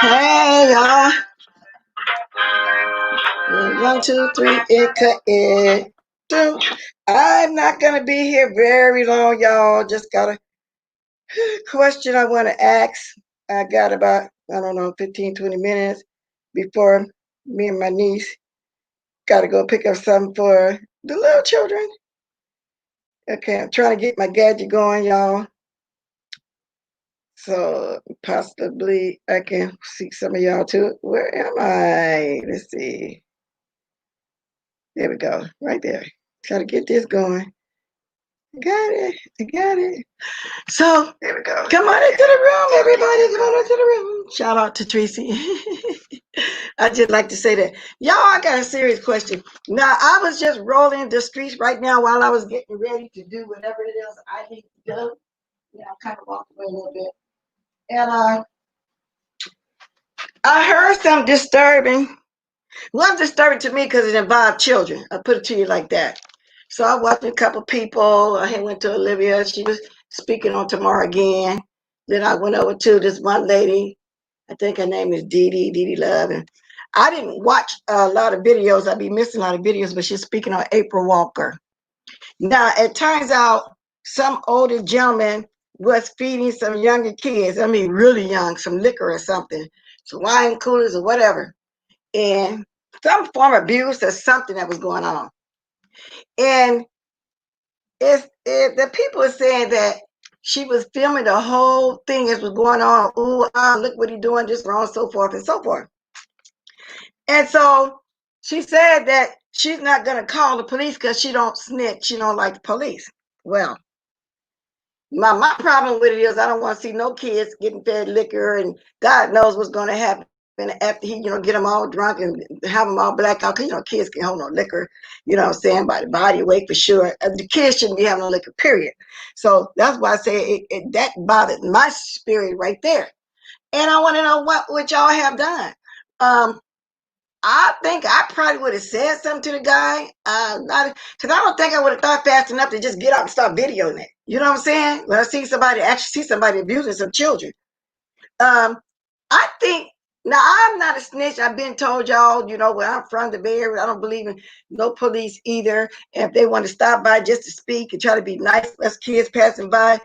Hey y'all, 1, 2, 3, and cut it. I'm not gonna be here very long, y'all. Just got a question I want to ask. I got about, I don't know, 15, 20 minutes before me and my niece got to go pick up something for the little children. Okay, I'm trying to get my gadget going, y'all. So possibly I can see some of y'all too. Where am I? Let's see. There we go, right there. Try to get this going. Got it. I got it. So there we go. Come on into the room, everybody. Come on into the room. Shout out to Tracy. I just like to say that. Y'all, I got a serious question. Now, I was just rolling the streets right now while I was getting ready to do whatever it is I need to do. Yeah, I kind of walked away a little bit. And I heard something disturbing. Well, disturbing to me because it involved children. I put it to you like that. So I watched a couple people. I went to Olivia. She was speaking on tomorrow again. Then I went over to this one lady. I think her name is Dee Love. And I didn't watch a lot of videos. I'd be missing a lot of videos, but she's speaking on April Walker. Now, it turns out some older gentleman was feeding some younger kids. I mean, really young, some liquor or something, some wine coolers or whatever. And some form of abuse or something that was going on. And the people are saying that she was filming the whole thing as was going on. Ooh, look what he's doing, just wrong, so forth and so forth. And so she said that she's not going to call the police because she don't snitch. She don't like the police. Well, my problem with it is I don't want to see no kids getting fed liquor, and God knows what's going to happen after he, get them all drunk and have them all black out. Because, kids can hold no liquor, you know what I'm saying, by the body weight for sure. The kids shouldn't be having no liquor, period. So that's why I say that bothered my spirit right there. And I want to know what y'all have done. I think I probably would have said something to the guy, not because I don't think I would have thought fast enough to just get out and start videoing it. You know what I'm saying? When I see somebody abusing some children, I think now I'm not a snitch. I've been told y'all, where I'm from, the Bay Area, I don't believe in no police either. And if they want to stop by just to speak and try to be nice, us kids passing by,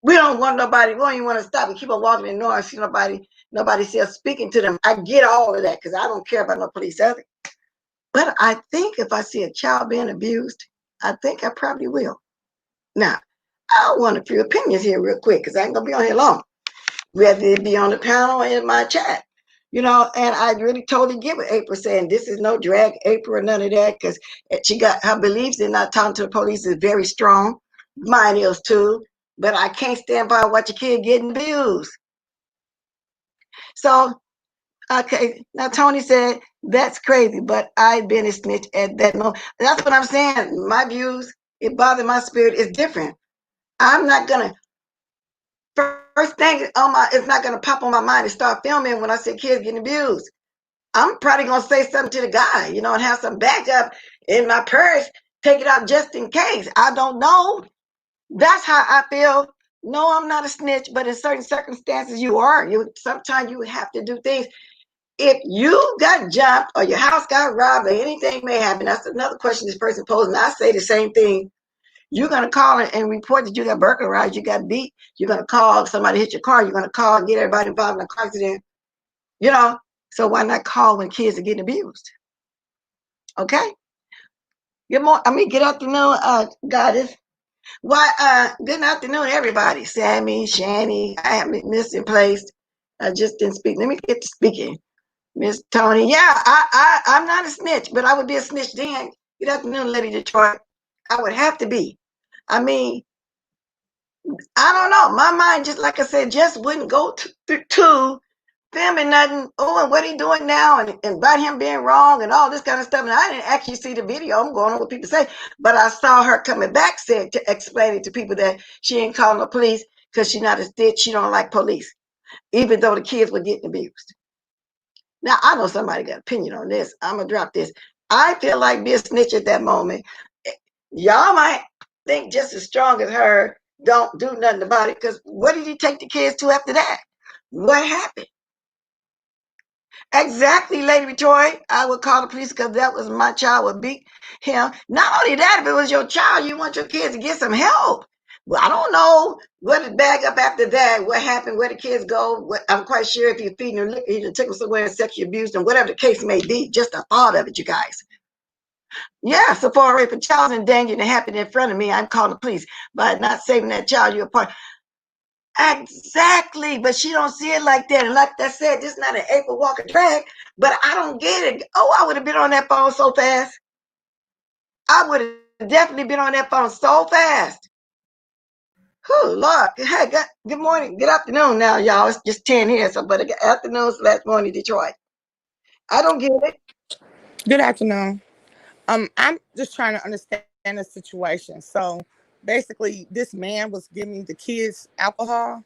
we don't want nobody. We don't even want to stop and keep on walking and no one see nobody see us speaking to them. I get all of that because I don't care about no police ethics. But I think if I see a child being abused, I think I probably will. Now, I want a few opinions here real quick because I ain't going to be on here long. Whether it be on the panel or in my chat. And I really totally get what April saying. This is no drag April or none of that because she got her beliefs in not talking to the police is very strong. Mine is too. But I can't stand by and watch a kid getting abused. So, okay, now Tony said, that's crazy, but I've been a snitch at that moment. That's what I'm saying. My views, it bothered my spirit, is different. I'm not going to, first thing it's not going to pop on my mind to start filming when I see kids getting abused. I'm probably going to say something to the guy, and have some backup in my purse, take it out just in case. I don't know. That's how I feel. No, I'm not a snitch, but in certain circumstances you are. Sometimes you have to do things. if you got jumped or your house got robbed or anything may happen, that's another question this person posed, and I say the same thing. You're going to call and report that you got burglarized, you got beat. You're going to call somebody hit your car. You're going to call and get everybody involved in a car accident. You know, so why not call when kids are getting abused? Okay. Good morning. Good afternoon, Goddess. Why? Good afternoon, everybody. Sammy, Shani. I haven't misplaced. I just didn't speak. Let me get to speaking. Miss Tony. Yeah, I'm not a snitch, but I would be a snitch then. Good afternoon, Lady Detroit. I would have to be. I mean, I don't know. My mind, just like I said, just wouldn't go to filming nothing. Oh, and what he doing now, and about him being wrong, and all this kind of stuff. And I didn't actually see the video. I'm going on what people say, but I saw her coming back, said to explain it to people that she ain't calling the police because she's not a snitch. She don't like police, even though the kids were getting abused. Now I know somebody got an opinion on this. I'm gonna drop this. I feel like being a snitch at that moment. Y'all might think just as strong as her. Don't do nothing about it, because what did he take the kids to after that? What happened? Exactly, Lady Victoria. I would call the police because that was my child would beat him. Not only that, if it was your child, you want your kids to get some help. Well, I don't know what to bag up after that. What happened? Where the kids go? I'm quite sure if you're feeding them liquor, you took them somewhere and sexually abused them, whatever the case may be. Just the thought of it, you guys. Yeah, so far rape a child in danger and it happened in front of me, I'm calling the police. By not saving that child, you're a part. Exactly, but she don't see it like that. And like I said, this is not an April Walker drag, but I don't get it. Oh, I would have been on that phone so fast. I would have definitely been on that phone so fast. Oh, Lord. Hey, good morning. Good afternoon now, y'all. It's just 10 here, so but good afternoon / morning, Detroit. I don't get it. Good afternoon. I'm just trying to understand the situation. So basically this man was giving the kids alcohol.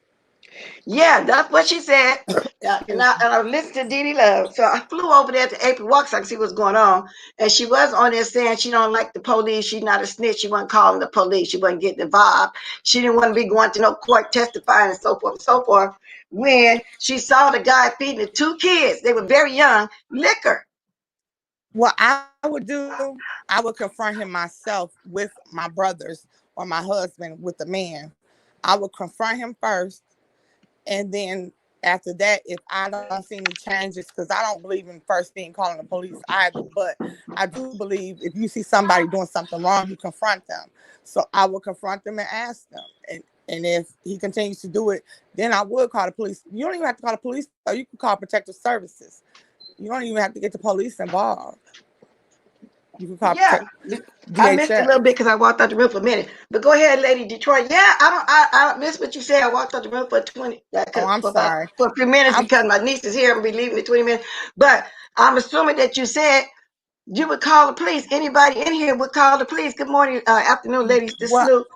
Yeah, that's what she said. And Excuse I, me. and I listened to Dee Dee Love. So I flew over there to April Walk so I could see what's going on. And she was on there saying she don't like the police. She's not a snitch. She wasn't calling the police. She wasn't getting involved. She didn't want to be going to no court testifying and so forth and so forth. When she saw the guy feeding the two kids, they were very young, liquor. What I would do, I would confront him myself with my brothers or my husband with the man. I would confront him first, and then after that, if I don't see any changes, because I don't believe in first thing calling the police either, but I do believe if you see somebody doing something wrong, you confront them. So I will confront them and ask them. And if he continues to do it, then I would call the police. You don't even have to call the police, though. You can call protective services. You don't even have to get the police involved. You can call Yeah, I missed a DHS. little bit because I walked out the room for a minute. But go ahead, Lady Detroit. Yeah, I missed what you said. I walked out the room for 20 Oh, I'm sorry. for a few minutes I'm because my niece is here. I'm gonna be leaving in 20 minutes. But I'm assuming that you said you would call the police. Anybody in here would call the police. Good morning, afternoon, ladies. This well. Snoop.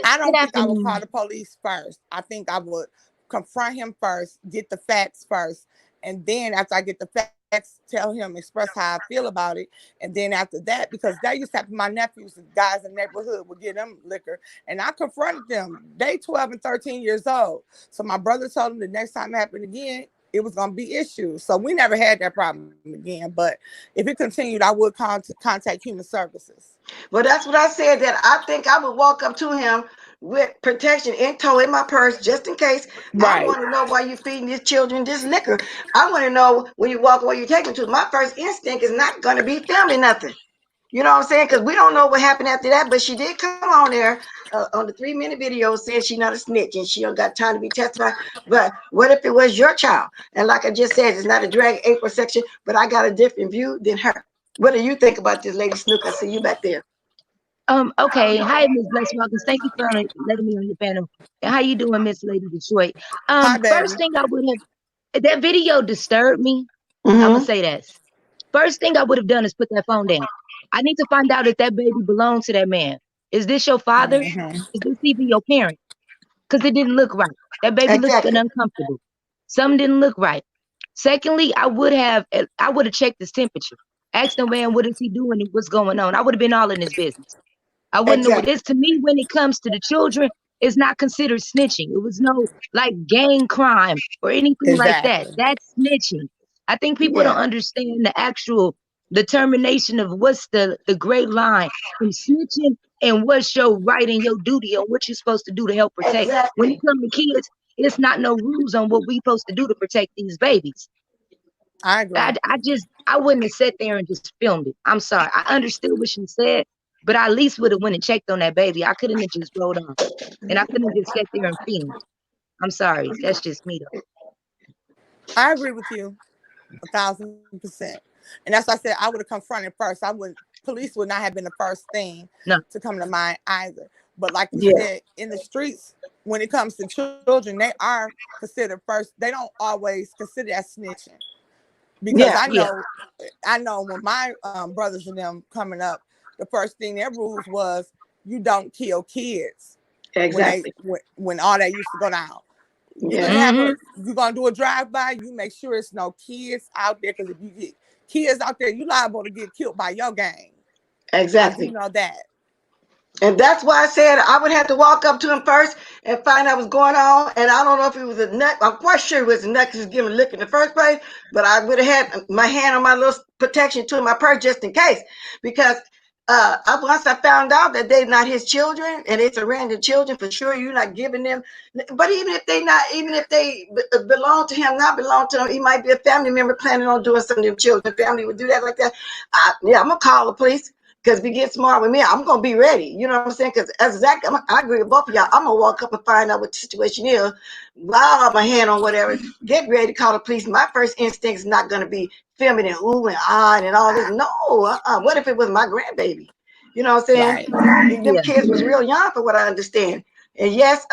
I Good don't think I would call afternoon. the police first. I think I would confront him first, get the facts first, and then after I get the facts, tell him, express how I feel about it, and then after that, because that used to happen to my nephews, the guys in the neighborhood would give them liquor, and I confronted them. They 12 and 13 years old, so my brother told them the next time it happened again, it was going to be issues. So we never had that problem again. But if it continued, I would contact human services. Well, that's what I said. That I think I would walk up to him with protection in tow in my purse just in case. I Right. want to know why you feeding these children this liquor. I want to know when you walk where you take them to. My first instinct is not going to be filming nothing. You know what I'm saying? Because we don't know what happened after that. But she did come on there on the 3-minute video saying she's not a snitch and she don't got time to be testified. But what if it was your child? And like I just said, it's not a drag April section, but I got a different view than her. What do you think about this, Lady Snook? I see you back there. Okay. Hi, Miss Bless Hawkins. Thank you for letting me on your panel. And how you doing, Miss Lady Detroit? Hi, First baby. thing I would have that video disturbed me. I'm gonna Mm-hmm. say that. First thing I would have done is put that phone down. I need to find out if that baby belongs to that man. Is this your father? Mm-hmm. Is this even your parent? Because it didn't look right. That baby looking Exactly. uncomfortable. Something didn't look right. Secondly, I would have checked his temperature. Asked the man what is he doing and what's going on. I would have been all in his business. I wouldn't know Exactly. this to me when it comes to the children, it's not considered snitching. It was no like gang crime or anything like that. Exactly. That's snitching. I think people don't Yeah, understand the actual determination of what's the gray line from snitching and what's your right and your duty on what you're supposed to do to help protect. When it exactly. comes to kids, it's not no rules on what we supposed to do to protect these babies. I agree. I wouldn't have sat there and just filmed it. I'm sorry. I understood what she said, but I at least would have went and checked on that baby. I couldn't have just rolled on, and I couldn't have just sat there and filmed. I'm sorry. That's just me though. I agree with you 1,000%. And that's why I said I would have confronted first. I would Police would not have been the first thing No. to come to mind either. But like you Yeah, said, in the streets, when it comes to children, they are considered first. They don't always consider that snitching because yeah, Yeah. I know when my brothers and them coming up, the first thing their rules was you don't kill kids exactly. when all that used to go down. You can Yeah, have Mm-hmm. you're gonna do a drive by. You make sure it's no kids out there because if you get kids out there, you liable to get killed by your gang. I do exactly. know that. And that's why I said I would have to walk up to him first and find out what's going on. And I don't know if it was a nut. I'm quite sure it was a nut because he was giving a lick in the first place. But I would have had my hand on my little protection tool in my purse just in case. Because once I found out that they're not his children and it's a random children, for sure you're not giving them. But even if they belong to him, not belong to him, he might be a family member planning on doing something to them children. Family would do that like that. Yeah, I'm going to call the police. Because if you get smart with me, I'm gonna be ready. You know what I'm saying? Because exactly, I agree with both of y'all. I'm gonna walk up and find out what the situation is. While I have my hand on whatever, get ready to call the police. My first instinct is not gonna be filming and ooh and ah and all this. No, what if it was my grandbaby? You know what I'm saying? Right. Them Yeah. kids was real young for what I understand. And yes,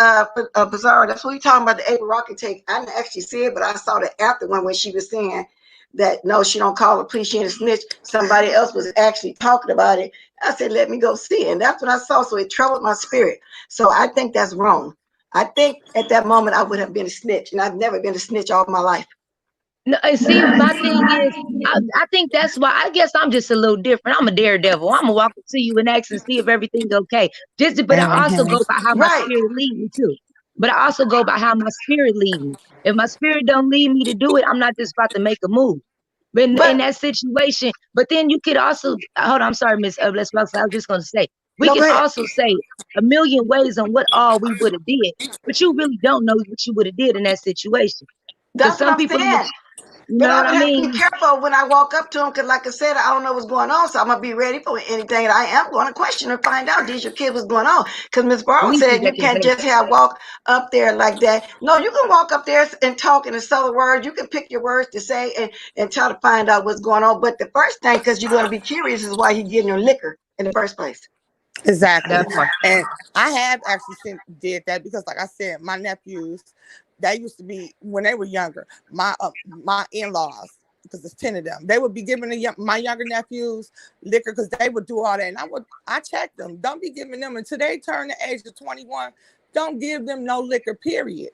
Bizarre, that's what we talking about, the April Rocket take. I didn't actually see it, but I saw the after one when she was saying that no, she don't call the police, she ain't a snitch. Somebody else was actually talking about it. I said, let me go see it. And that's what I saw. So it troubled my spirit. So I think that's wrong. I think at that moment I would have been a snitch. And I've never been a snitch all my life. No, and see, my thing is, I think that's why. I guess I'm just a little different. I'm a daredevil. I'm gonna walk up to you and ask and see if everything's okay. But I also Mm-hmm. go by how my Right. spirit lead me too. But I also go by how my spirit lead me. If my spirit don't lead me to do it, I'm not just about to make a move. But in But that situation, but then you could also hold on. I'm sorry, Miss Les Rox. I was just gonna say we no, can go ahead. also say a million ways on what all we would have did, but you really don't know what you would have did in that situation. Because That's what some I'm people don't. saying. You But know I what I would have to be mean? careful when I walk up to him because, like I said, I don't know what's going on. So I'm going to be ready for anything. And I am going to question and find out, did your kid what's going on? Because Miss Barrow Leashes said you at the can't base. just have walk up there like that. No, you can walk up there and talk in a subtle words. You can pick your words to say and try to find out what's going on. But the first thing, because you're going to be curious, is why he's getting your liquor in the first place. Exactly. That part. And I have actually did that because, like I said, my nephews, they used to be when they were younger. My in-laws, because there's 10 of them, they would be giving my younger nephews liquor because they would do all that, and I checked them. Don't be giving them until they turn the age of 21. Don't give them no liquor. Period.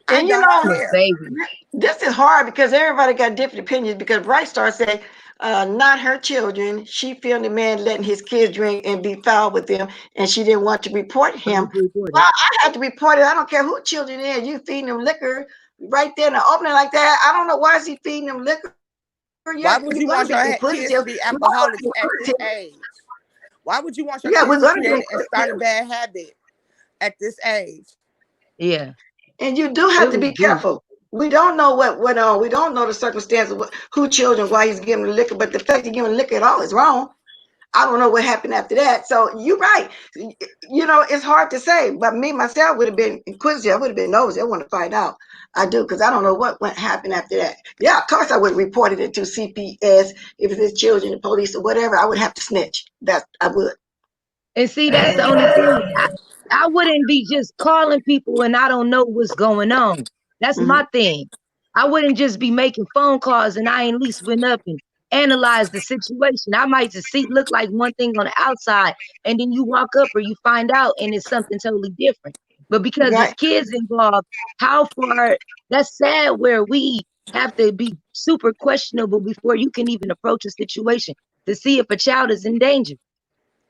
I And you don't know, Little care. baby. this is hard because everybody got different opinions. Because Bright Star said, not her children. She filmed the man letting his kids drink and be foul with them, and she didn't want to report I him. need to report Well, it. I have to report it. I don't care who children is. You feeding them liquor right there in the opening like that. I don't know why is he feeding them liquor. Yeah, you're going to Why be would you want your inquisitive. We kids to all be gonna be alcoholics at inquisitive. this age? Why would you want your Yeah, kids we're to going to be create and start a inquisitive. bad habit at this age? Yeah. And you do It have to was be deep. careful. We don't know what went on. We don't know the circumstances, who children, why he's giving the liquor. But the fact he's giving liquor at all is wrong. I don't know what happened after that. So you're right. You know, it's hard to say. But me myself would have been inquisitive. I would have been nosy. I want to find out. I do because I don't know what went happened after that. Yeah, of course I would have reported it to CPS if it's his children, the police, or whatever. I would have to snitch. That I would. And see, that's the only thing. I wouldn't be just calling people and I don't know what's going on. That's Mhm. my thing. I wouldn't just be making phone calls and I ain't at least went up and analyzed the situation. I might just look like one thing on the outside, and then you walk up or you find out and it's something totally different. But because it's Right. kids involved, how far that's sad where we have to be super questionable before you can even approach a situation to see if a child is in danger.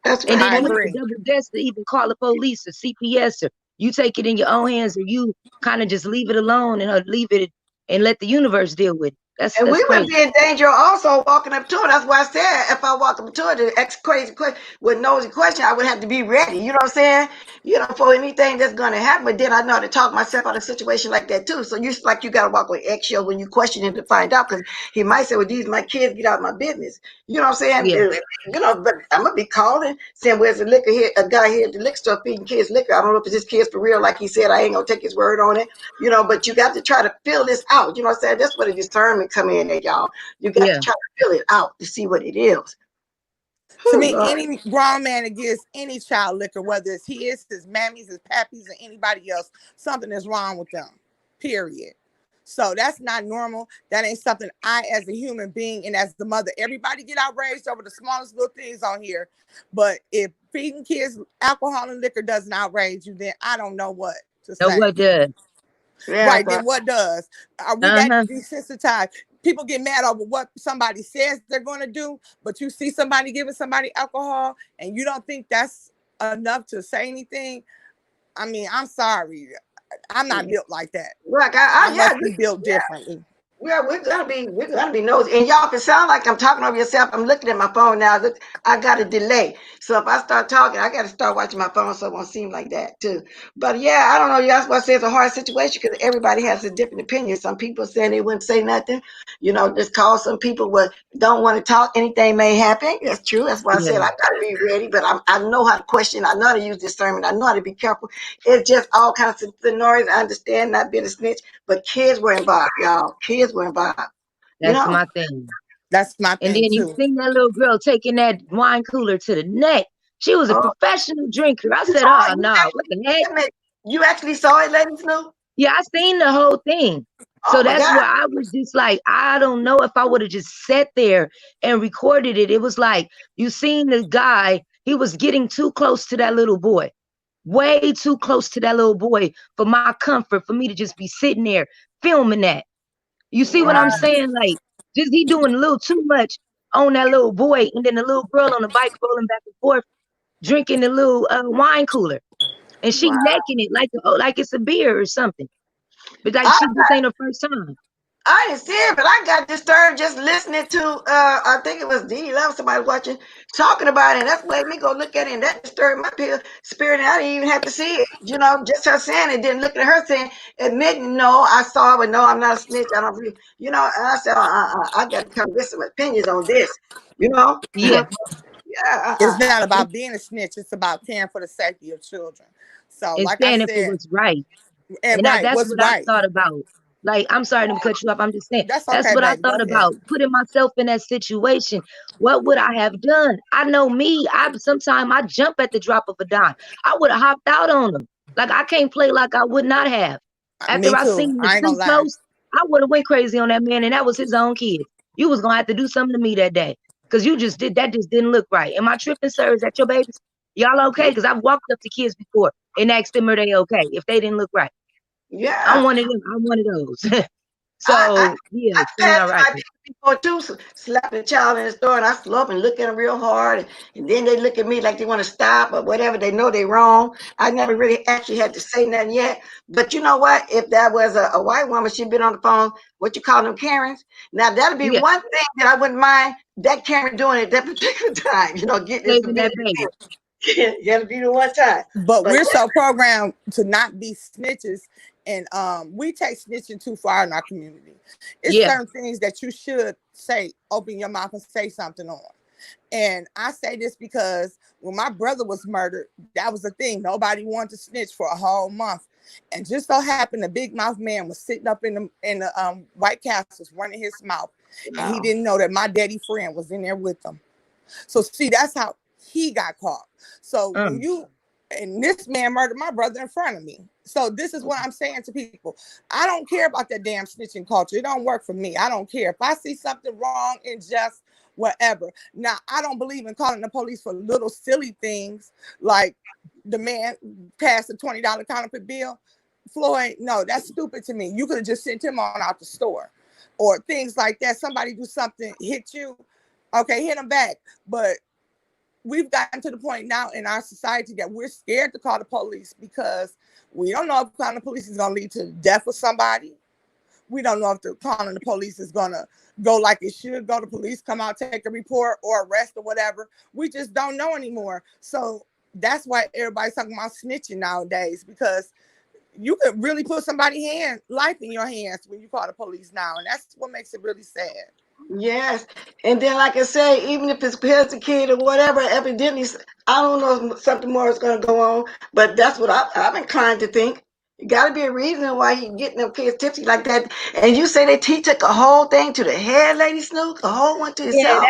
That's And right. then I you And have we, to agree. double guess to even call the police or CPS, or you take it in your own hands, or you kind of just leave it alone and leave it and let the universe deal with it. And That's we would crazy. be in danger also walking up to her. That's why I said if I walk up to her to ask crazy question with nosy question, I would have to be ready. You know what I'm saying? You know, for anything that's gonna happen. But then I know how to talk myself out of a situation like that too. So you like you gotta walk with eggshell when you question him to find out because he might say, well, these my kids, get out of my business. You know what I'm saying? Yeah, You know, but I'm gonna be calling, saying, where's the liquor here? A guy here at the liquor store feeding kids liquor. I don't know if it's his kids for real, like he said. I ain't gonna take his word on it. You know, but you got to try to fill this out. You know what I'm saying? That's where the discernment come in at, y'all. You got to yeah. try to fill it out to see what it is. To Oh, me, Lord. any grown man that gives any child liquor, whether it's his mammies, his pappies, or anybody else, something is wrong with them. Period. So that's not normal. That ain't something I, as a human being and as the mother, everybody get outraged over the smallest little things on here. But if feeding kids alcohol and liquor doesn't outrage you, then I don't know what to No, say. what does? Yeah, Right, then what does? Are we that Uh-huh. desensitized? People get mad over what somebody says they're going to do, but you see somebody giving somebody alcohol and you don't think that's enough to say anything. I mean, I'm sorry. I'm not built like that. like I yeah, must be built yeah. differently. Yeah, we're gonna be nosy, and y'all can sound like I'm talking over yourself. I'm looking at my phone now. Look, I got a delay, so if I start talking, I got to start watching my phone, so it won't seem like that too. But yeah, I don't know. That's why I say it's a hard situation because everybody has a different opinion. Some people saying they wouldn't say nothing, you know, just call. Some people would don't want to talk. Anything may happen. That's true. That's why I Yeah, said I got to be ready. But I know how to question. I know how to use discernment. I know how to be careful. It's just all kinds of scenarios. I understand not being a snitch. But kids were involved, y'all. Kids were involved. You that's know? my thing. That's my And thing then you too. seen that little girl taking that wine cooler to the neck. She was a Oh, professional drinker. I you said, saw oh it. no, what the heck? You actually saw it, Lady Snoop? Yeah, I seen the whole thing. Oh So my that's God. where I was just like, I don't know if I would have just sat there and recorded it. It was like you seen the guy, he was getting too close to that little boy. Way too close to that little boy for my comfort, for me to just be sitting there filming that. You see what I'm Wow. saying? Like, just he doing a little too much on that little boy, and then the little girl on the bike rolling back and forth, drinking the little wine cooler, and she Wow. necking it like it's a beer or something. But like I this ain't her first time. I didn't see it, but I got disturbed just listening to I think it was D Love, somebody watching, talking about it. And that's made me go look at it, and that disturbed my spirit. And I didn't even have to see it. You know, just her saying it, didn't look at her saying, admitting, no, I saw it, but no, I'm not a snitch. I don't believe, you know, and I said, I got to come get some opinions on this, you know? Yeah, Yeah, It's not and, about being a snitch, it's about caring for the safety of children. So, and like I standing for said, what's right. and And right, that's what's what I right. thought about. Like, I'm sorry to cut you off. I'm just saying That's that's okay, what I baby. Go thought ahead. about putting myself in that situation. What would I have done? I know me. I sometimes I jump at the drop of a dime. I would have hopped out on them. Like I can't play like I would not have. After Me I too. seen it I ain't too gonna lie. close, I would have went crazy on that man, and that was his own kids. You was gonna have to do something to me that day because you just did that. Just didn't look right. Am I tripping, sir? Is that your babies? Y'all okay? Because I've walked up to kids before and asked them are they okay if they didn't look right. I'm yeah. one of them. I'm one of those. I So yeah, I stand passed all right. by people before too, slapping a child in the store, and I slow up and look at them real hard, and then they look at me like they want to stop or whatever. They know they're wrong. I never really actually had to say nothing yet. But you know what? If that was a white woman, she'd been on the phone. What you call them, Karens? Now that'd be Yeah, one thing that I wouldn't mind that Karen doing at that particular time. You know, getting this saving being that baby. gotta be the one time. But But we're so programmed to not be snitches, and we take snitching too far in our community. It's Yeah, certain things that you should say, open your mouth and say something on. And I say this because when my brother was murdered, that was the thing. Nobody wanted to snitch for a whole month. And just so happened, the big mouth man was sitting up in the White Castles running his mouth, and he wow, didn't know that my daddy friend was in there with him. So see, that's how he got caught. So when um, you and this man murdered my brother in front of me. So this is what I'm saying to people. I don't care about that damn snitching culture. It don't work for me. I don't care. If I see something wrong, unjust, whatever. Now, I don't believe in calling the police for little silly things like the man passed a $20 counterfeit bill. Floyd, no, that's stupid to me. You could have just sent him on out the store or things like that. Somebody do something, hit you. Okay, hit him back. But we've gotten to the point now in our society that we're scared to call the police because we don't know if calling the police is going to lead to the death of somebody. We don't know if the calling the police is gonna go like it should go. The police come out, take a report or arrest or whatever. We just don't know anymore. So that's why everybody's talking about snitching nowadays, because you could really put somebody's life in your hands when you call the police now, and that's what makes it really sad. Yes, and then like I say, even if it's pills a kid or whatever, evidently, I don't know if something more is going to go on, but that's what I'm inclined to think. You got to be a reason why he getting them kids tipsy like that. And you say he took a whole thing to the head, Lady Snook, a whole one to Yeah, himself.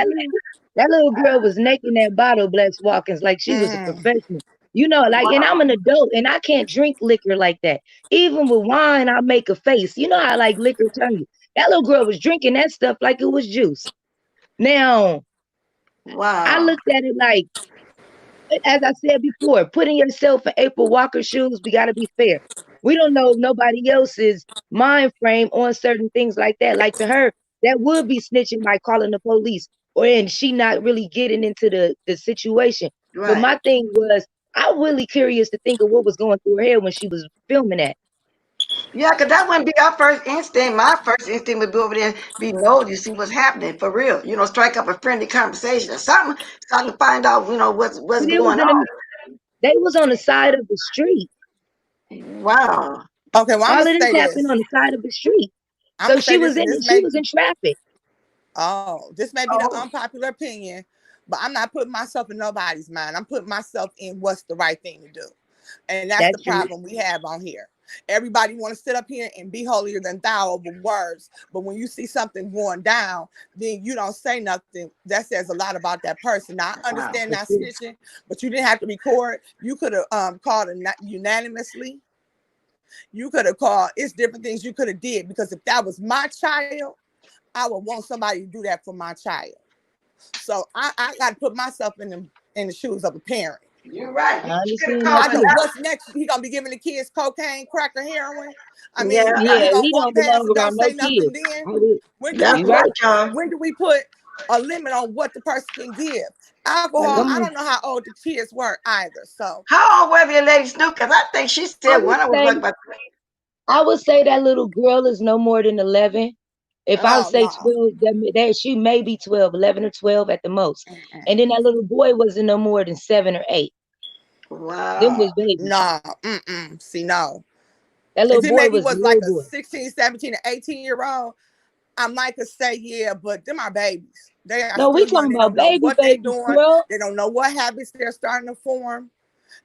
that little girl was making that bottle, Bless Walkins, like she was a Mm. professional. You know, like, and I'm an adult and I can't drink liquor like that. Even with wine, I make a face. You know how like liquor turn you. That little girl was drinking that stuff like it was juice. Now, I Wow. looked at it like, as I said before, putting yourself in April Walker's shoes, we got to be fair. We don't know nobody else's mind frame on certain things like that. Like to her, that would be snitching by calling the police, or and she not really getting into the situation. But Right. my thing was, I'm really curious to think of what was going through her head when she was filming that. Yeah, because that wouldn't be our first instinct. My first instinct would be over there, be nosy, see what's happening for real. Strike up a friendly conversation or something, so I can find out, what's But it was going in a, on. they was on the side of the street. Wow. Okay, well, I'm All gonna of this say happened this. on the side of the street. I'm So gonna say she this, was and in this she may was in traffic. this may be the Oh, unpopular opinion, but I'm not putting myself in nobody's mind. I'm putting myself in what's the right thing to do, and that's the That's true. problem we have on here. Everybody want to sit up here and be holier than thou over words, but when you see something going down, then you don't say nothing. That says a lot about that person. Now I wow. understand not snitching, but you didn't have to record. You could have called unanimously. You could have called. It's different things you could have did, because if that was my child, I would want somebody to do that for my child. So I got to put myself in the shoes of a parent. You're right. I You could have understand that called I know too. what's next. He gonna be giving the kids cocaine, crack, or heroin. I Yeah, mean, Yeah, he gonna he walk don't past belong and don't around no say nothing. kids. Then I would, when do we that's you put right, right. y'all. when do we put a limit on what the person can give? And Alcohol. Come I on. don't know how old the kids were either. So how old were your Lady Snook? Because I think she I said would one of them was say like about. I would say that little girl is no more than 11. If I would oh say no. 12, that she may be 12, 11 or 12 at the most. And then that little boy wasn't no more than 7 or 8. Them Wow. was babies. No. Mm-mm. See, no. That If little it boy maybe was a was like little a boy. 16, 17, or 18-year-old, I might could say yeah, but them are babies. They are No, we still young. talking They about don't know baby what they babies, doing. girl. They don't know what habits they're starting to form.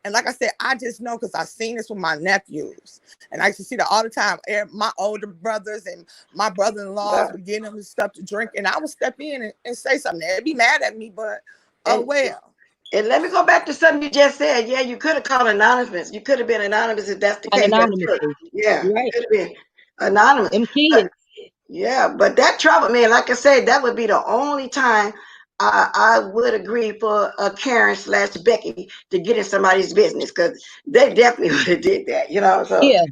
And like I said, I just know because I've seen this with my nephews. And I used to see that all the time. My older brothers and my brother-in-laws Wow. would get them stuff to drink. And I would step in and say something. They'd be mad at me, but oh And well. and let me go back to something you just said. Yeah, you could have called anonymous. You could have been anonymous if that's the case. That's true. Anonymously. Yeah, You're you right. could have been anonymous. Them But kids. yeah, but that troubled me. Like I said, that would be the only time I would agree for a Karen slash Becky to get in somebody's business, because they definitely would have did that. So Yeah.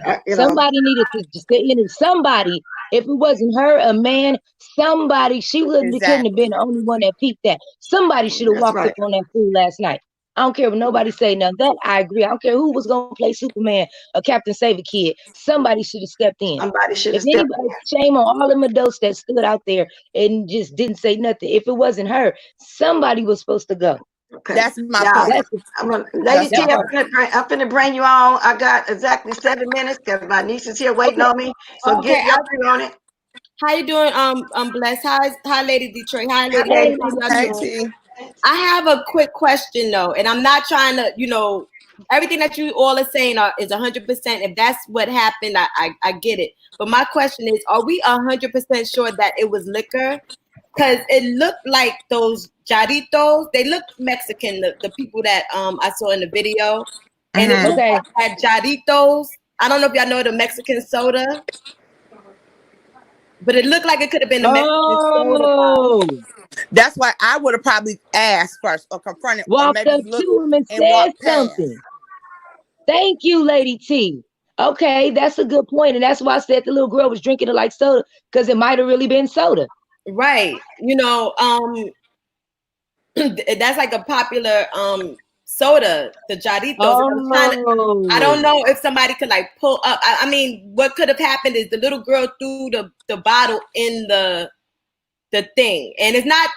I, you know Somebody needed to just stay in it. Somebody, if it wasn't her, a man, somebody, she couldn't have been Exactly. the only one that peeped that. Somebody should have that's walked up right. on that fool last night. I don't care what nobody say now. That I agree. I don't care who was gonna play Superman or Captain Save a Kid. Somebody should have stepped in. Somebody should If have stepped anybody, shame on all them adults that stood out there and just didn't say nothing. If it wasn't her, somebody was supposed to go. in. Okay. That's my Now, point. That's the, Lady That's T, my that I'm part. point. finna bring you on. I got exactly 7 minutes because my niece is here waiting Okay, on me. So okay. get your thing on it. How you doing? Bless. Hi, Lady Detroit. Hi, Hi, Lady Hey, Lady Detroit. Lady How y'all T. Hey doing? T. I have a quick question though, and I'm not trying to, everything that you all are saying is 100%. If that's what happened, I get it. But my question is, are we 100% sure that it was liquor? Because it looked like those jarritos. They look Mexican. The people that I saw in the video, and it looked Mm-hmm. Okay. like that jarritos. I don't know if y'all know the Mexican soda, but it looked like it could have been the Mexican soda. Oh, That's why I would have probably asked first or confronted or walked maybe up looked to him and and said walked past. something. Thank you, Lady T. Okay, that's a good point. And that's why I said the little girl was drinking it like soda, because it might have really been soda. Right. That's like a popular soda, the Jarritos. Oh. I don't know if somebody could like pull up. I mean, what could have happened is the little girl threw the bottle in the thing, and it's not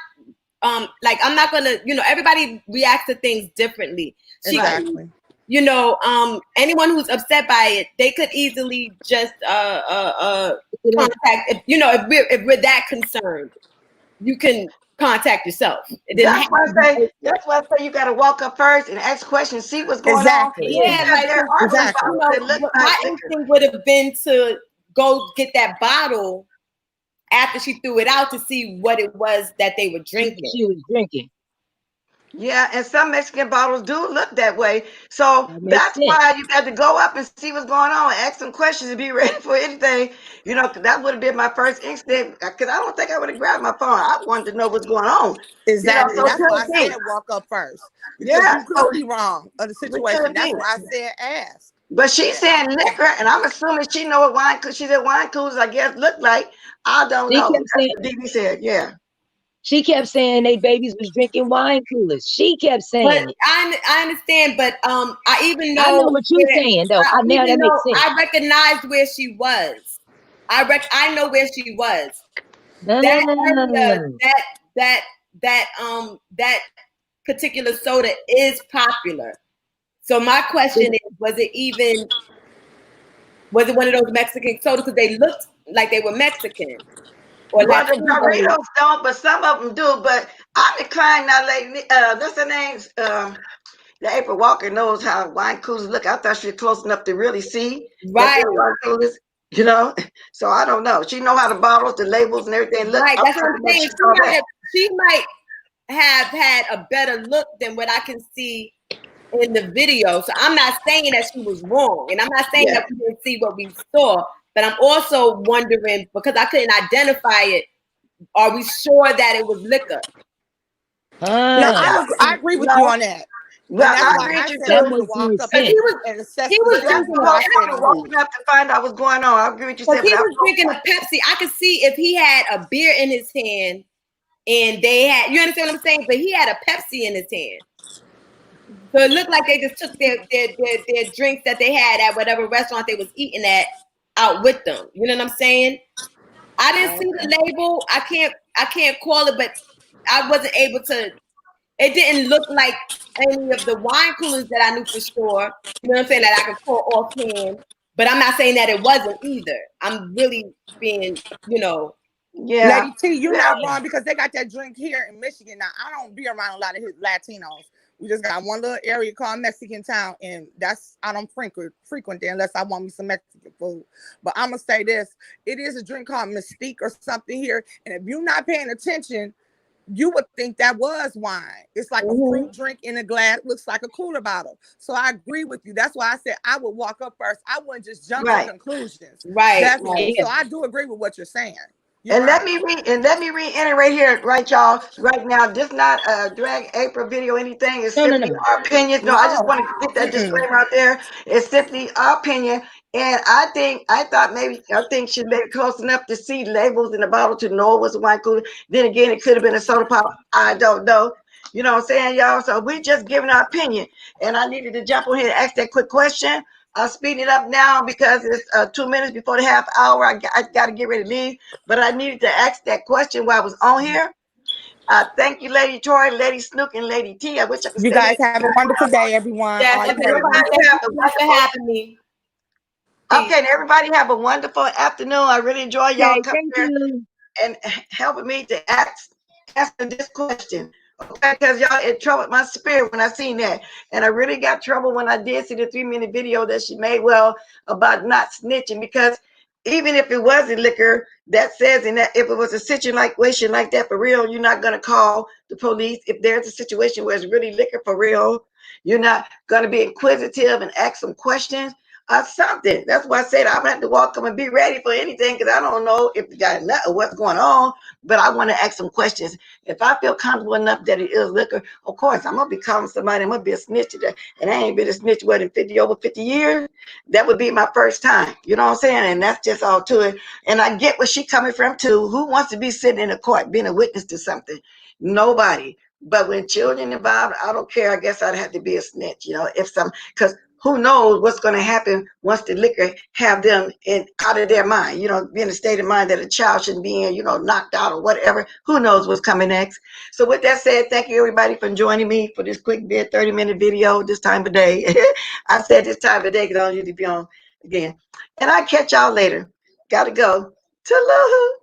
like I'm not gonna, everybody reacts to things differently. Exactly. Anyone who's upset by it, they could easily just contact. If we're that concerned, you can contact yourself. That's why I say you got to walk up first and ask questions, see what's going on. Exactly. Yeah, Because there are some Exactly. bottles that look my like liquor. instinct would have been to go get that bottle after she threw it out to see what it was that they were drinking. She was drinking. Yeah, and some Mexican bottles do look that way. So that's why you got to go up and see what's going on, ask some questions and be ready for anything. That would have been my first instinct, because I don't think I would have grabbed my phone. I wanted to know what's going on. Exactly. So that's why I said walk up first. Because you could be wrong of the situation. That's why I said ask. But she's saying liquor, and I'm assuming she know what wine, because she said wine coolers, I guess, look like. I don't know. That's what DB said, yeah. She kept saying they babies was drinking wine coolers. She kept saying it. I understand, but I even know. I know what you're saying, though. Now that makes sense. I recognized where she was. I know where she was. That particular soda is popular. So my question is, was it one of those Mexican sodas? Because they looked like they were Mexican. Well, the Doritos don't, but some of them do. But I'm inclined now, lady. What's her name? The April Walker knows how wine coolers look. I thought she was close enough to really see. Right. Wine coolers, So I don't know. She know how the bottles, the labels, and everything look. Right. That's what I'm saying. She might have had a better look than what I can see in the video. So I'm not saying that she was wrong, and I'm not saying that we didn't see what we saw. But I'm also wondering, because I couldn't identify it, are we sure that it was liquor? No, I agree with you on that. Well, I agree with you too. He was walking up to find out what's going on. I agree with you. He was drinking a Pepsi. I could see if he had a beer in his hand, and they had, you understand what I'm saying? But he had a Pepsi in his hand. So it looked like they just took their drinks that they had at whatever restaurant they was eating at out with them. You know what I'm saying? I didn't see the label. I can't call it, but I wasn't able to. It didn't look like any of the wine coolers that I knew for sure. You know what I'm saying? That I could call offhand. But I'm not saying that it wasn't either. I'm really being, Yeah. Lady T, you're not wrong, because they got that drink here in Michigan. Now, I don't be around a lot of Latinos. We just got one little area called Mexican Town, and I don't frequent there unless I want me some Mexican food. But I'm gonna say this: it is a drink called Mystique or something here, and if you're not paying attention, you would think that was wine. It's like a fruit drink in a glass, looks like a cooler bottle. So I agree with you. That's why I said I would walk up first. I wouldn't just jump to conclusions. Right. So I do agree with what you're saying. Let me reiterate here, right, y'all, right now. This not a drag April video, anything. It's simply our opinion. No, I just want to get that disclaimer out there. It's simply our opinion. And I think she made it close enough to see labels in the bottle to know it was a wine cooler. Then again, it could have been a soda pop. I don't know. You know what I'm saying, y'all? So we just giving our opinion. And I needed to jump on here and ask that quick question. I'll speed it up now because it's 2 minutes before the half hour. I got to get ready to leave. But I needed to ask that question while I was on here. Thank you, Lady Troy, Lady Snook, and Lady T. I wish I could You guys have a wonderful day, everyone. Yes, thanks for having me. Okay, and everybody have a wonderful afternoon. I really enjoy y'all coming here and helping me to answer this question. Okay, because y'all, it troubled my spirit when I seen that. And I really got trouble when I did see the 3-minute video that she made, about not snitching, because even if it wasn't liquor, that says in that if it was a situation like that for real, you're not going to call the police. If there's a situation where it's really liquor for real, you're not going to be inquisitive and ask some questions or something. That's why I said I'm going to have to walk up and be ready for anything, because I don't know if you got nut or what's going on, but I want to ask some questions. If I feel comfortable enough that it is liquor, of course, I'm going to be calling somebody. I'm going to be a snitch today. And I ain't been a snitch, in over 50 years? That would be my first time. You know what I'm saying? And that's just all to it. And I get where she coming from, too. Who wants to be sitting in a court being a witness to something? Nobody. But when children involved, I don't care. I guess I'd have to be a snitch, if because who knows what's going to happen once the liquor have them out of their mind, be in a state of mind that a child shouldn't be in, knocked out or whatever. Who knows what's coming next? So with that said, thank you everybody for joining me for this quick 30-minute video this time of day. I said this time of day because I don't usually be on again. And I'll catch y'all later. Gotta go. Ta-loo.